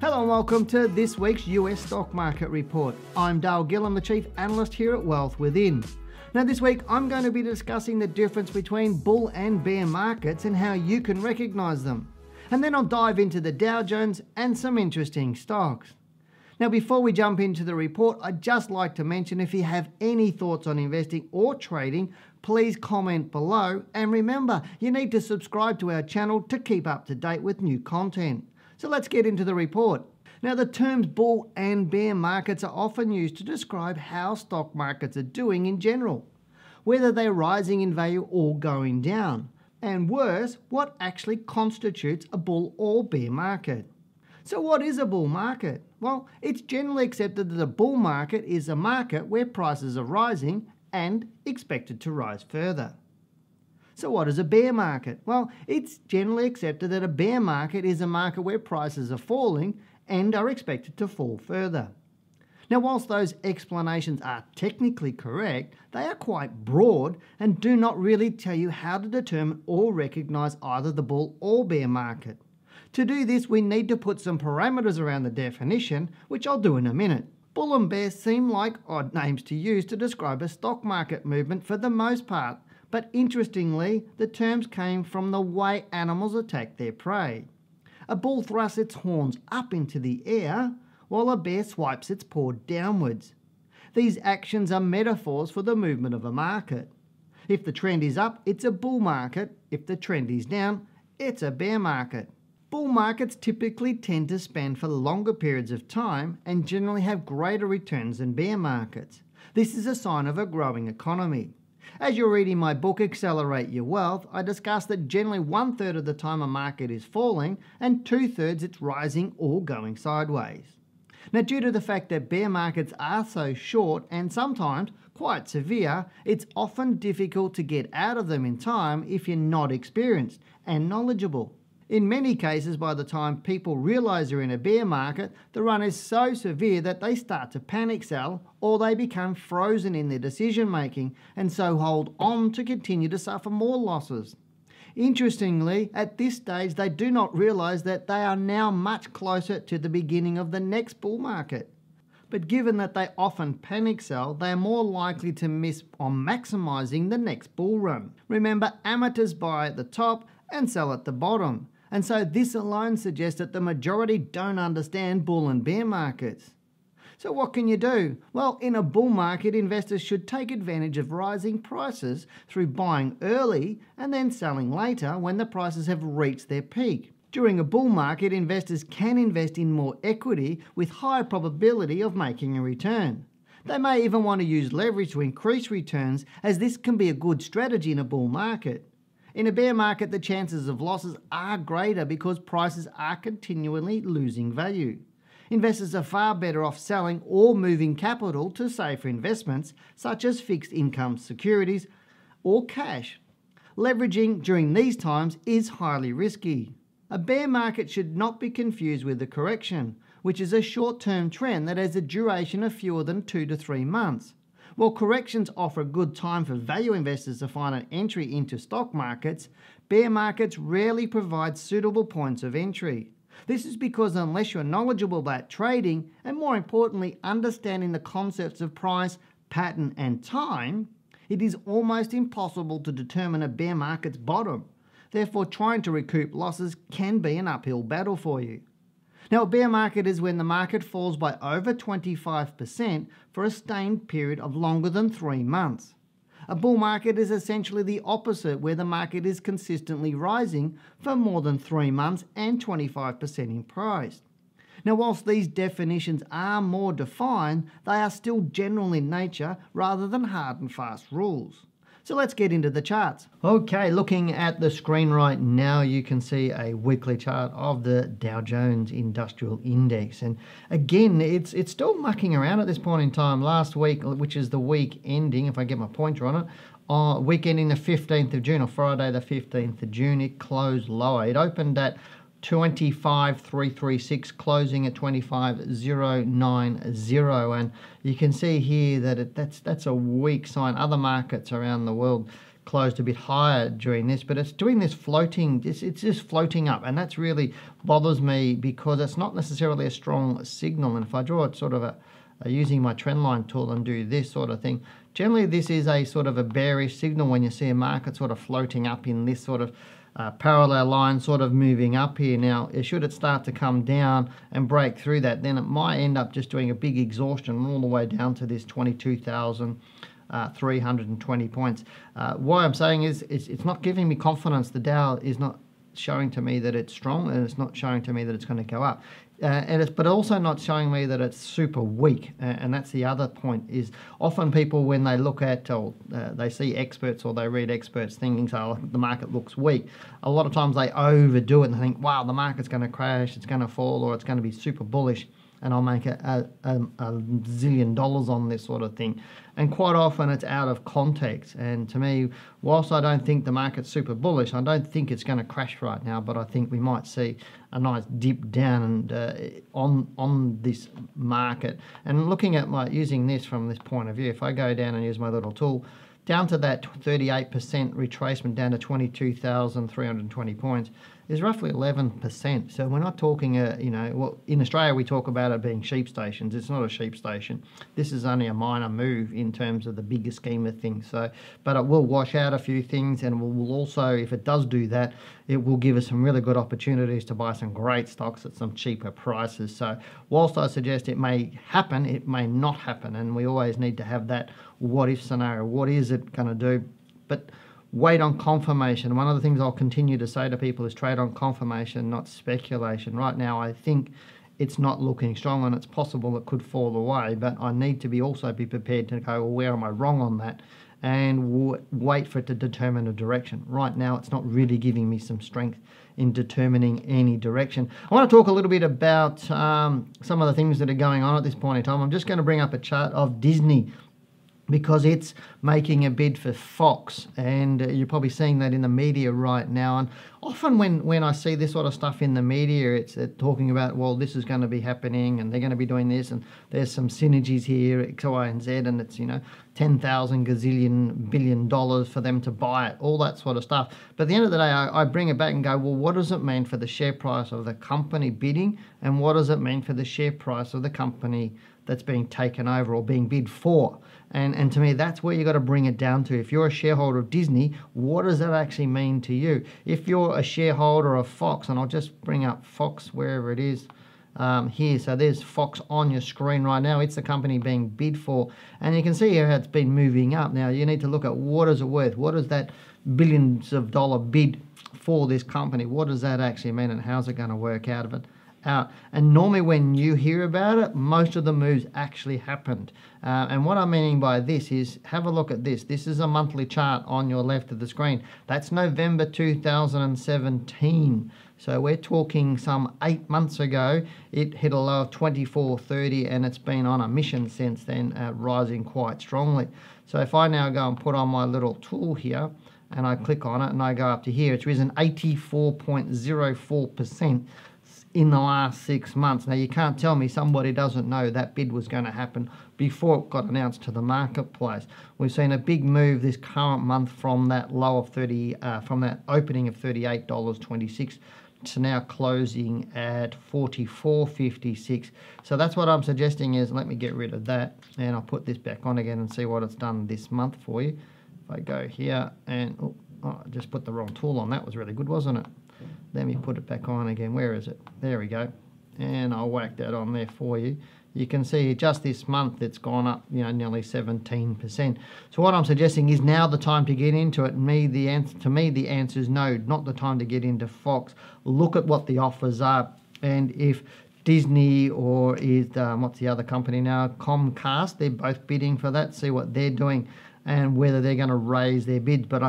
Hello and welcome to this week's US stock market report. I'm Gillham, the Chief Analyst here at Wealth Within. Now this week I'm going to be discussing the difference between bull and bear markets and how you can recognise them. And then I'll dive into the Dow Jones and some interesting stocks. Now before we jump into the report, I'd just like to mention if you have any thoughts on investing or trading, please comment below. And remember, you need to subscribe to our channel to keep up to date with new content. So let's get into the report. Now the terms bull and bear markets are often used to describe how stock markets are doing in general, whether they're rising in value or going down, and worse, what actually constitutes a bull or bear market. So what is a bull market? Well, it's generally accepted that a bull market is a market where prices are rising and expected to rise further. So what is a bear market? Well, it's generally accepted that a bear market is a market where prices are falling and are expected to fall further. Now, whilst those explanations are technically correct, they are quite broad and do not really tell you how to determine or recognise either the bull or bear market. To do this, we need to put some parameters around the definition, which I'll do in a minute. Bull and bear seem like odd names to use to describe a stock market movement for the most part, but interestingly, the terms came from the way animals attack their prey. A bull thrusts its horns up into the air, while a bear swipes its paw downwards. These actions are metaphors for the movement of a market. If the trend is up, it's a bull market. If the trend is down, it's a bear market. Bull markets typically tend to span for longer periods of time and generally have greater returns than bear markets. This is a sign of a growing economy. As you're reading my book, Accelerate Your Wealth, I discuss that generally 1/3 of the time a market is falling and 2/3 it's rising or going sideways. Now, due to the fact that bear markets are so short and sometimes quite severe, it's often difficult to get out of them in time if you're not experienced and knowledgeable. In many cases, by the time people realise they're in a bear market, the run is so severe that they start to panic sell or they become frozen in their decision making and so hold on to continue to suffer more losses. Interestingly, at this stage they do not realise that they are now much closer to the beginning of the next bull market. But given that they often panic sell, they are more likely to miss on maximising the next bull run. Remember, amateurs buy at the top and sell at the bottom. And so this alone suggests that the majority don't understand bull and bear markets. So what can you do? Well, in a bull market, investors should take advantage of rising prices through buying early and then selling later when the prices have reached their peak. During a bull market, investors can invest in more equity with higher probability of making a return. They may even want to use leverage to increase returns, as this can be a good strategy in a bull market. In a bear market, the chances of losses are greater because prices are continually losing value. Investors are far better off selling or moving capital to safer investments such as fixed income securities or cash. Leveraging during these times is highly risky. A bear market should not be confused with a correction, which is a short-term trend that has a duration of fewer than 2 to 3 months. While corrections offer a good time for value investors to find an entry into stock markets, bear markets rarely provide suitable points of entry. This is because unless you're knowledgeable about trading, and more importantly understanding the concepts of price, pattern and time, it is almost impossible to determine a bear market's bottom. Therefore, trying to recoup losses can be an uphill battle for you. Now, a bear market is when the market falls by over 25% for a sustained period of longer than 3 months. A bull market is essentially the opposite, where the market is consistently rising for more than 3 months and 25% in price. Now, whilst these definitions are more defined, they are still general in nature rather than hard and fast rules. So let's get into the charts. Okay, looking at the screen right now, you can see a weekly chart of the Dow Jones Industrial Index. And again, it's still mucking around at this point in time. Last week, which is the week ending, if I get my pointer on it, week ending the 15th of June, or Friday the 15th of June, it closed lower. It opened at 25,336, closing at 25,090, and you can see here that that's a weak sign. Other markets around the world closed a bit higher during this, but it's doing this floating, it's just floating up, and that's really bothers me because it's not necessarily a strong signal. And if I draw it sort of using my trendline tool and do this sort of thing, generally this is a sort of a bearish signal when you see a market sort of floating up in this sort of parallel line sort of moving up here. Now, should it start to come down and break through that, then it might end up just doing a big exhaustion all the way down to this 22,320 points. Why I'm saying is it's not giving me confidence. The Dow is not showing to me that it's strong, and it's not showing to me that it's going to go up. But also not showing me that it's super weak. And that's the other point, is often people, when they look at or they see experts or they read experts thinking, so the market looks weak, a lot of times they overdo it and think, wow, the market's going to crash, it's going to fall, or it's going to be super bullish, and I'll make a zillion dollars on this sort of thing. And quite often it's out of context. And to me, whilst I don't think the market's super bullish, I don't think it's going to crash right now, but I think we might see a nice dip down and on this market. And looking at using this from this point of view, if I go down and use my little tool, down to that 38% retracement down to 22,320 points is roughly 11%. So we're not talking, well, in Australia we talk about it being sheep stations. It's not a sheep station. This is only a minor move in terms of the bigger scheme of things. So, but it will wash out a few things, and will also, if it does do that, it will give us some really good opportunities to buy some great stocks at some cheaper prices. So whilst I suggest it may happen, it may not happen, and we always need to have that what if scenario. What is it going to do? But wait on confirmation. One of the things I'll continue to say to people is trade on confirmation, not speculation. Right now, I think it's not looking strong, and it's possible it could fall away, but I need to also be prepared to go, well, where am I wrong on that? And wait for it to determine a direction. Right now, it's not really giving me some strength in determining any direction. I want to talk a little bit about some of the things that are going on at this point in time. I'm just going to bring up a chart of Disney, because it's making a bid for Fox, and you're probably seeing that in the media right now. And often when I see this sort of stuff in the media, it's talking about, well, this is going to be happening and they're going to be doing this, and there's some synergies here, X, Y, and Z, and it's 10,000 gazillion billion dollars for them to buy it, all that sort of stuff. But at the end of the day, I bring it back and go, well, what does it mean for the share price of the company bidding, and what does it mean for the share price of the company that's being taken over or being bid for? And to me, that's where you got to bring it down to. If you're a shareholder of Disney, what does that actually mean to you? If you're a shareholder of Fox, and I'll just bring up Fox wherever it is here. So there's Fox on your screen right now. It's the company being bid for. And you can see here how it's been moving up. Now, you need to look at what is it worth? What is that billions of dollar bid for this company? What does that actually mean, and how's it going to work out of it? And normally when you hear about it, most of the moves actually happened. And what I'm meaning by this is, have a look at this. This is a monthly chart on your left of the screen. That's November 2017. So we're talking some 8 months ago. It hit a low of 24.30, and it's been on a mission since then, rising quite strongly. So if I now go and put on my little tool here, and I click on it and I go up to here, it's risen 84.04% in the last 6 months. Now, you can't tell me somebody doesn't know that bid was going to happen before it got announced to the marketplace. We've seen a big move this current month from that low of from that opening of $38.26 to now closing at $44.56. So that's what I'm suggesting is, let me get rid of that, and I'll put this back on again and see what it's done this month for you. If I go here and I just put the wrong tool on. That was really good, wasn't it? Let me put it back on again. Where is it? There we go. And I'll whack that on there for you. You can see just this month it's gone up, nearly 17%. So what I'm suggesting is now the time to get into it. To me, the answer is no, not the time to get into Fox. Look at what the offers are, and if Disney or is what's the other company now, Comcast, they're both bidding for that. See what they're doing and whether they're going to raise their bids. But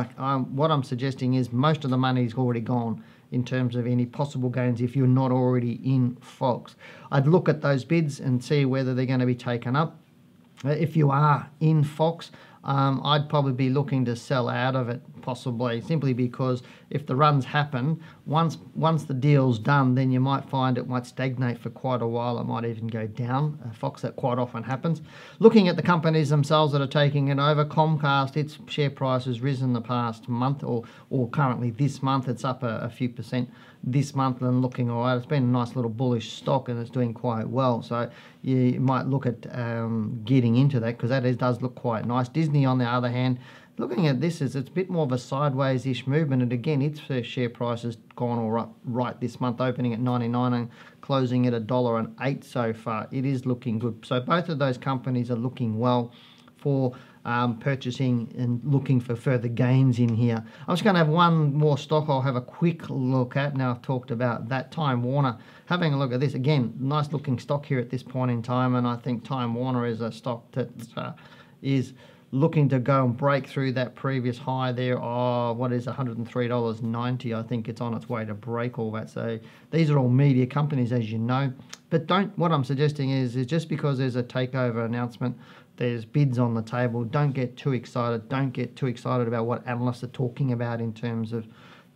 what I'm suggesting is most of the money's already gone in terms of any possible gains if you're not already in Fox. I'd look at those bids and see whether they're going to be taken up. If you are in Fox, I'd probably be looking to sell out of it, possibly, simply because if the runs happen, once the deal's done, then you might find it might stagnate for quite a while. It might even go down. Fox, that quite often happens. Looking at the companies themselves that are taking it over, Comcast, its share price has risen the past month, or currently this month, it's up a few percent this month and looking all right. It's been a nice little bullish stock and it's doing quite well. So you might look at getting into that, because that does look quite nice. Disney, on the other hand, looking at this, it's a bit more of a sideways-ish movement, and again, its share price has gone all right this month, opening at 99 and closing at $1.08 so far. It is looking good. So both of those companies are looking well for purchasing and looking for further gains in here. I'm just going to have one more stock I'll have a quick look at. Now I've talked about that, Time Warner. Having a look at this, again, nice looking stock here at this point in time, and I think Time Warner is a stock that is looking to go and break through that previous high there. What is $103.90? I think it's on its way to break all that. So these are all media companies, as you know. But what I'm suggesting is just because there's a takeover announcement, there's bids on the table, don't get too excited. Don't get too excited about what analysts are talking about in terms of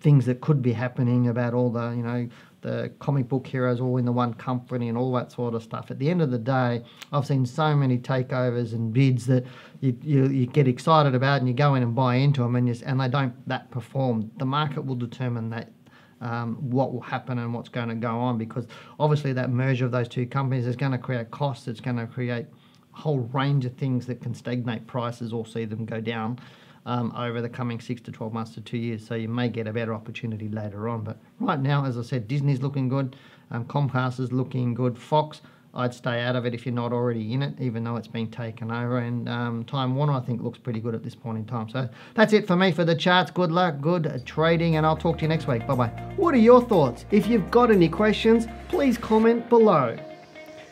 things that could be happening, about all the, the comic book heroes all in the one company and all that sort of stuff. At the end of the day, I've seen so many takeovers and bids that you get excited about, and you go in and buy into them, and they don't perform. The market will determine that. What will happen and what's going to go on, because obviously that merger of those two companies is going to create costs. It's going to create a whole range of things that can stagnate prices or see them go down over the coming 6 to 12 months to 2 years. So you may get a better opportunity later on. But right now, as I said, Disney's looking good. Comcast is looking good. Fox, I'd stay out of it if you're not already in it, even though it's been taken over. And Time Warner, I think, looks pretty good at this point in time. So that's it for me for the charts. Good luck, good trading, and I'll talk to you next week. Bye-bye. What are your thoughts? If you've got any questions, please comment below.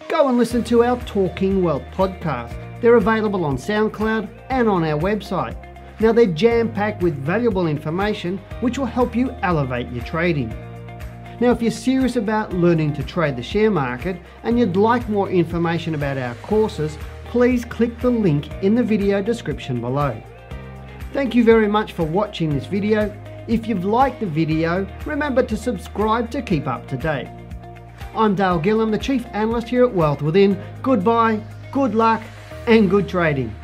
Go and listen to our Talking Wealth podcast. They're available on SoundCloud and on our website. Now, they're jam-packed with valuable information which will help you elevate your trading. Now, if you're serious about learning to trade the share market and you'd like more information about our courses, please click the link in the video description below. Thank you very much for watching this video. If you've liked the video, remember to subscribe to keep up to date. I'm Dale Gillham, the Chief Analyst here at Wealth Within. Goodbye, good luck, and good trading.